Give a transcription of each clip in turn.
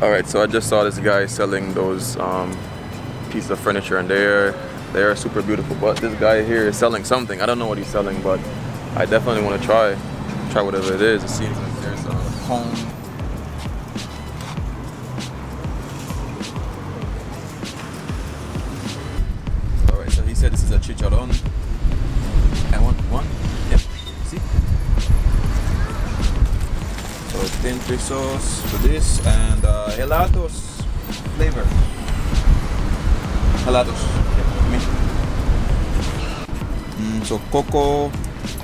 Alright, so I just saw this guy selling those pieces of furniture, and they are super beautiful. But this guy here is selling something. I don't know what he's selling, but I definitely want to try whatever it is. It seems like there's a home. Alright, so he said this is a chicharron. And one? Yep. See? So 10 pesos for this, and helados flavor. Helados. Yep, me. So coco,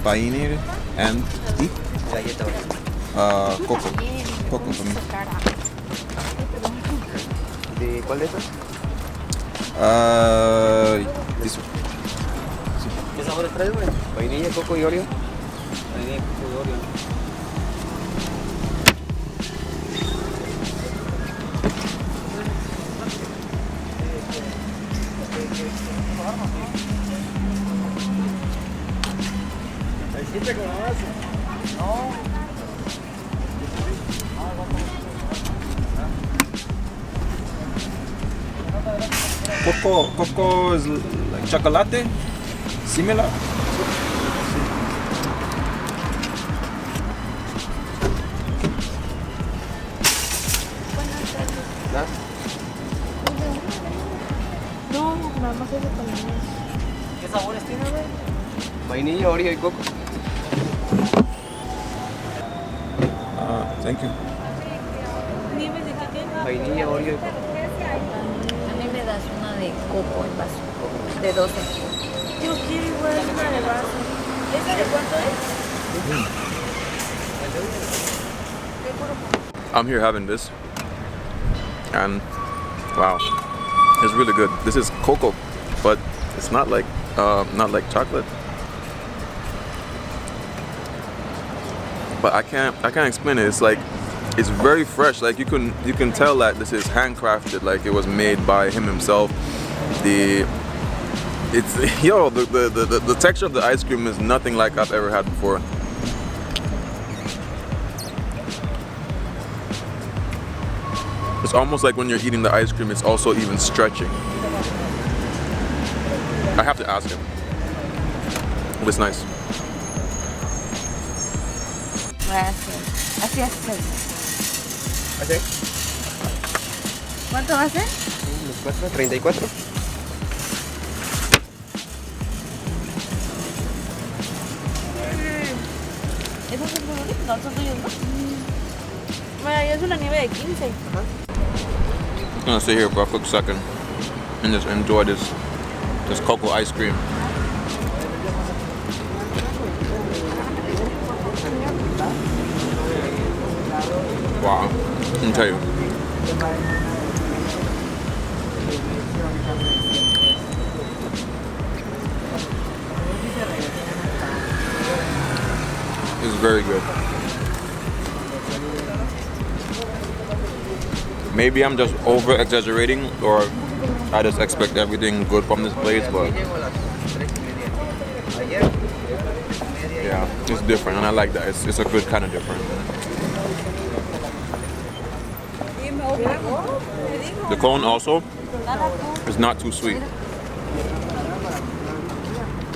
painir, and tea. Coco. Coco for me. ¿De cuál de estos? This one. ¿Qué sabores traes, güey? Vainilla, coco y Oreo. Vainilla, coco y Oreo. ¿Hiciste con la base? No. Coco is like chocolate, similar. No, nada más es de panela. ¿Qué sabores tiene, güey? Vainilla, Oreo y coco. Thank you. Vainilla, Oreo y coco. A mí me das una de coco en vaso, de 12. Yo quiero igual una de vaso. ¿Esa de cuánto es? I'm here having this, and wow, it's really good. This is cocoa, but it's not like chocolate. But I can't explain it. It's like, it's very fresh. Like you can tell that this is handcrafted. Like it was made by him himself. The texture of the ice cream is nothing like I've ever had before. It's almost like when you're eating the ice cream, it's also even stretching. I have to ask him. But it's nice. Gracias. Así es. ¿Así? ¿Cuánto va a ser? Los 4, 34. ¿Esos son tuyos? No, son tuyos, ¿no? Bueno, es una nieve de 15. I'm gonna sit here for a quick second and just enjoy this cocoa ice cream. Wow, let me tell you. It's very good. Maybe I'm just over exaggerating, or I just expect everything good from this place, but yeah, it's different, and I like that. It's a good kind of different. The cone also is not too sweet.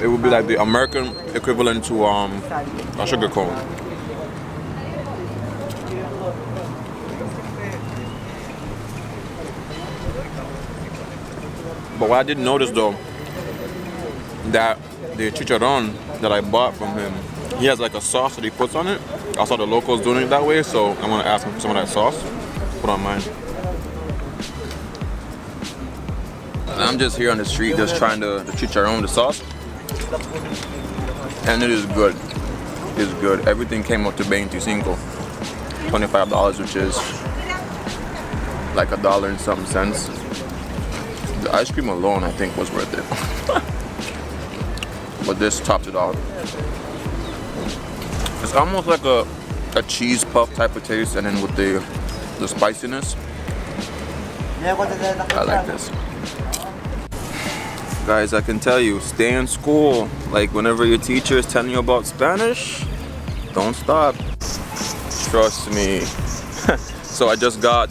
It would be like the American equivalent to a sugar cone. But what I did notice though, that the chicharron that I bought from him, he has like a sauce that he puts on it. I saw the locals doing it that way, so I want to ask him for some of that sauce. Put on mine. I'm just here on the street just trying the chicharron, the sauce. And it is good. It's good. Everything came up to 25. $25, which is like $1 and something cents. The ice cream alone, I think, was worth it. But this tops it off. It's almost like a cheese puff type of taste, and then with the spiciness. I like this. Guys, I can tell you, stay in school. Like whenever your teacher is telling you about Spanish, don't stop. Trust me. So I just got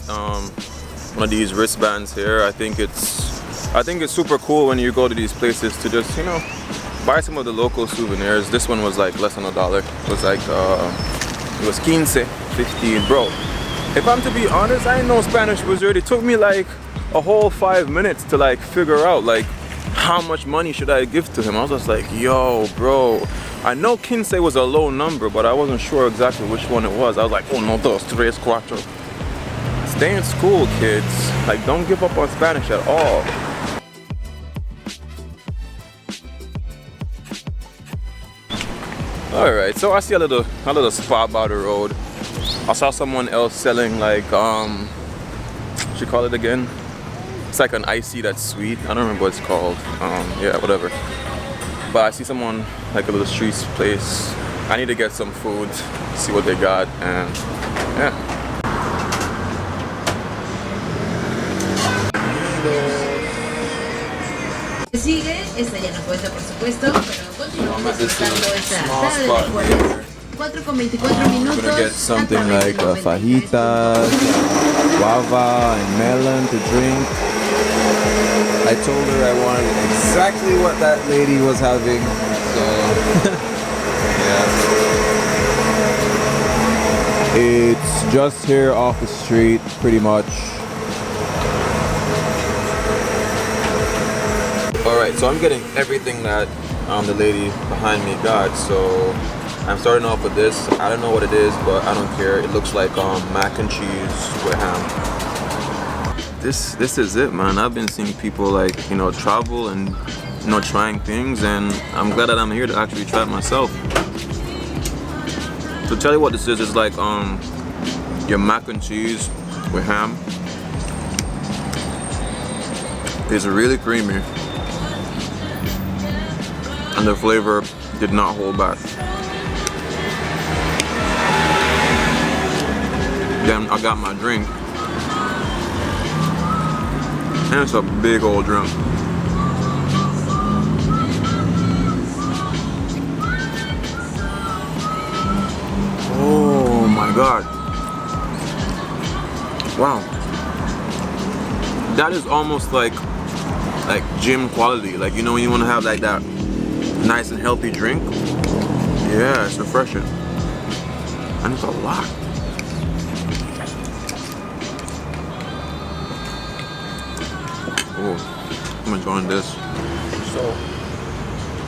one of these wristbands here. I think it's super cool when you go to these places to just, you know, buy some of the local souvenirs. This one was like less than $1. It was like it was 15, bro. If I'm to be honest, I ain't no Spanish wizard. It took me like a whole 5 minutes to like figure out like how much money should I give to him. I was just like, yo, bro. I know 15 was a low number, but I wasn't sure exactly which one it was. I was like, 1, 2, 3, 4. Stay in school, kids. Like, don't give up on Spanish at all. Alright, so I see a little spot by the road. I saw someone else selling like, what you call it again? It's like an icy that's sweet. I don't remember what it's called. Yeah, whatever. But I see someone, like a little street place. I need to get some food, see what they got, and yeah. Sigue, esta ya no cuenta por supuesto, pero continuamos disfrutando esta tarde de jueves. 4:24 minutos. I'm gonna get something like fajitas, guava, and melon to drink. I told her I wanted exactly what that lady was having, so yeah. It's just here off the street, pretty much. Alright, so I'm getting everything that the lady behind me got, so I'm starting off with this. I don't know what it is, but I don't care. It looks like mac and cheese with ham. This is it, man. I've been seeing people like, you know, travel and, you know, trying things, and I'm glad that I'm here to actually try it myself. To tell you what this is, it's like your mac and cheese with ham. It's really creamy, and the flavor did not hold back. Then I got my drink, and it's a big old drink. Oh my god. Wow. That is almost like gym quality. Like, you know, when you want to have like that nice and healthy drink. Yeah, it's refreshing. And it's a lot. Oh, I'm enjoying this. So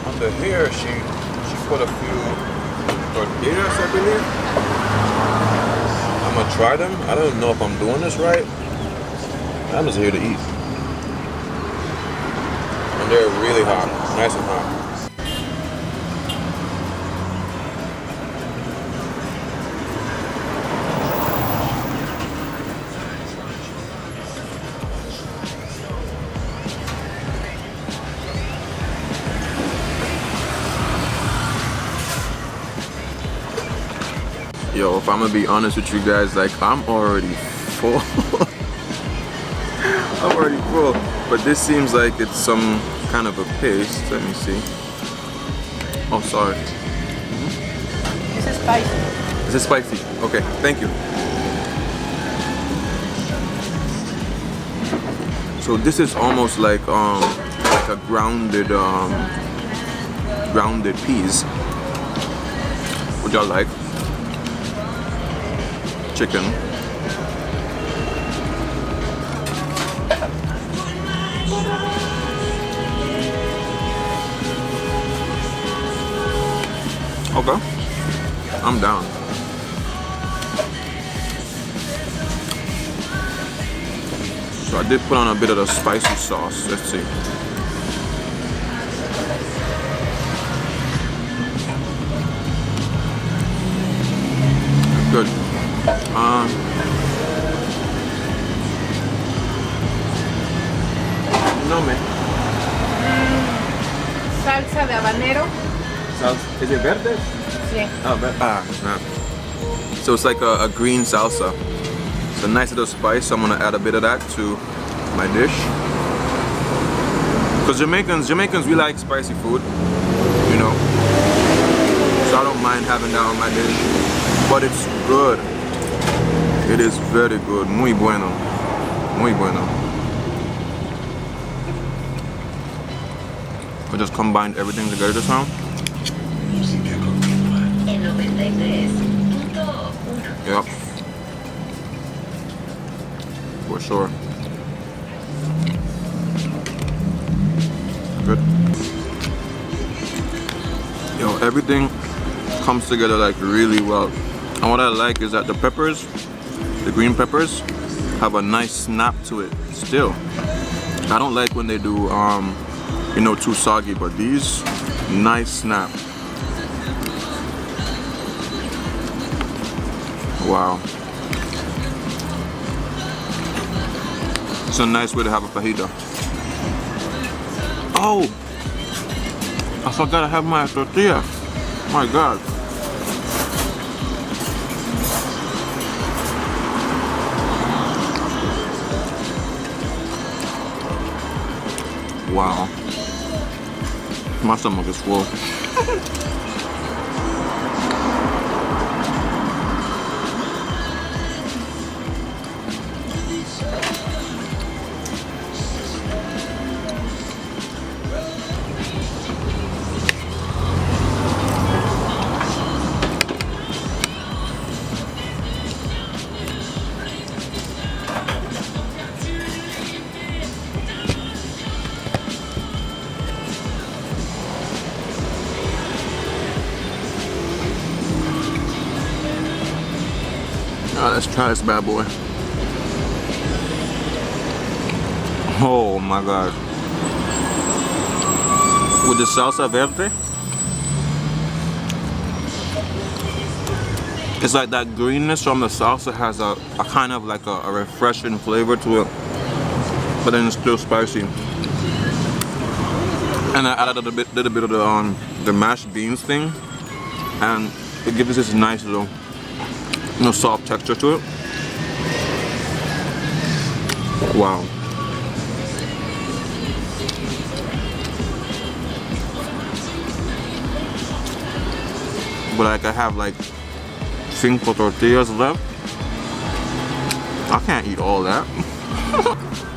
under here, she put a few tortillas, I believe. I'm gonna try them. I don't know if I'm doing this right. I'm just here to eat. And they're really hot, nice and hot. Yo, if I'm gonna be honest with you guys, like, I'm already full. I'm already full. But this seems like it's some kind of a paste. Let me see. Oh, sorry. This is spicy. This is spicy. Okay, thank you. So this is almost like a grounded peas, which I like. Chicken. Okay, I'm down. So I did put on a bit of the spicy sauce. Let's see. Good. No me. Salsa de habanero. Is it verde? Sí. Oh, verde. Ah, nah. So it's like a green salsa. It's a nice little spice, so I'm gonna add a bit of that to my dish. Because Jamaicans, we like spicy food, you know. So I don't mind having that on my dish. But it's good. It is very good. Muy bueno. Muy bueno. I just combined everything together this time. Yep. For sure. Good. Yo, everything comes together like really well. And what I like is that the peppers, the green peppers, have a nice snap to it still. I don't like when they do you know, too soggy, but these, nice snap. Wow. It's a nice way to have a fajita. Oh! I forgot to have my tortilla. My God. Wow. My stomach is full. Let's try this bad boy. Oh my God. With the salsa verde, it's like that greenness from the salsa has a kind of like a refreshing flavor to it, but then it's still spicy. And I added a little bit of the mashed beans thing, and it gives this nice little, you know, soft texture to it. Wow. But like I have like 5 tortillas left. I can't eat all that.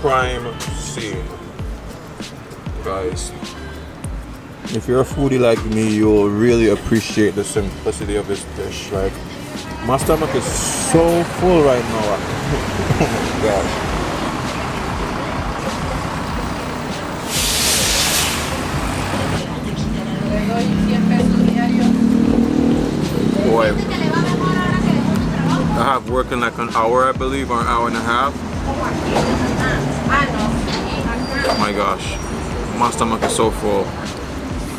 Prime Cee. Guys, if you're a foodie like me, you'll really appreciate the simplicity of this dish. Like, my stomach is so full right now. Oh my gosh. Boy, I have work in like an hour, I believe, or an hour and a half. Oh my gosh, my stomach is so full.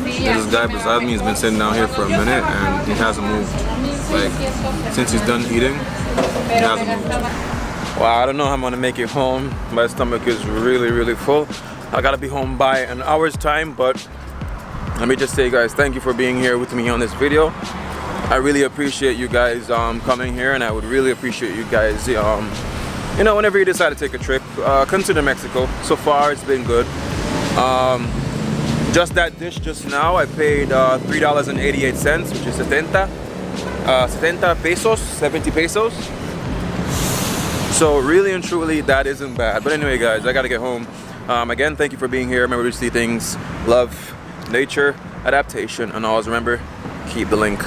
This guy beside me has been sitting down here for a minute and he hasn't moved. Like, since he's done eating, he hasn't moved. Wow, I don't know how I'm gonna make it home. My stomach is really, really full. I gotta be home by an hour's time, but let me just say, guys, thank you for being here with me on this video. I really appreciate you guys coming here, and I would really appreciate you guys, you know, whenever you decide to take a trip, consider Mexico. So far, it's been good. Just that dish just now, I paid $3.88, which is 70 pesos, 70 pesos. So really and truly, that isn't bad. But anyway, guys, I gotta get home. Again, thank you for being here. Remember to see things, love, nature, adaptation, and always remember, keep the link.